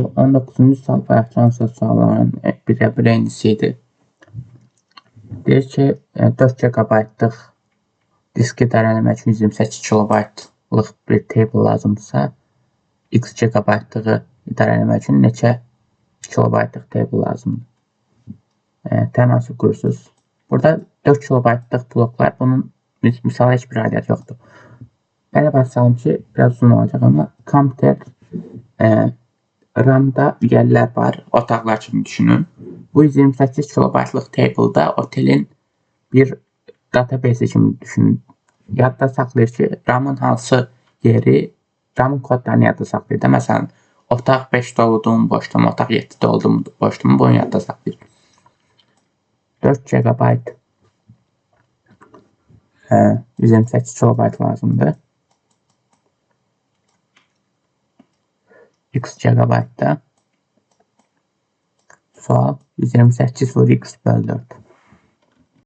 Bu 19-cu sual bayaqcansız sualların birincisi deyir ki, 4 GB-lıq diski idarələmək üçün 128 KB-lıq bir table lazımdırsa, x GB-lığı idarələmək üçün neçə KB-lıq table lazımdır? Tənasüb qurursunuz. Burada 4 KB-lıq bloklar, bunun misal heç bir aidiyyəti yoxdur. Belə başlayalım ki, biraz uzun olacaq, amma kompüter RAM-da yerlər var, otaqlar kimi düşünün. Bu 128 KB-lıq table-da otelin bir database kimi düşünün. Yadda saxlayır ki, RAM-ın hansı yeri, RAM-ın kodlarını yadda saxlayır da. Məsələn, otaq 5 oldu, boşluğum, otaq 7 oldu, boşluğum, bunu yadda saxlayır. 4 GB 128 KB lazımdır. X GB-da sual 128 vur x böl 4.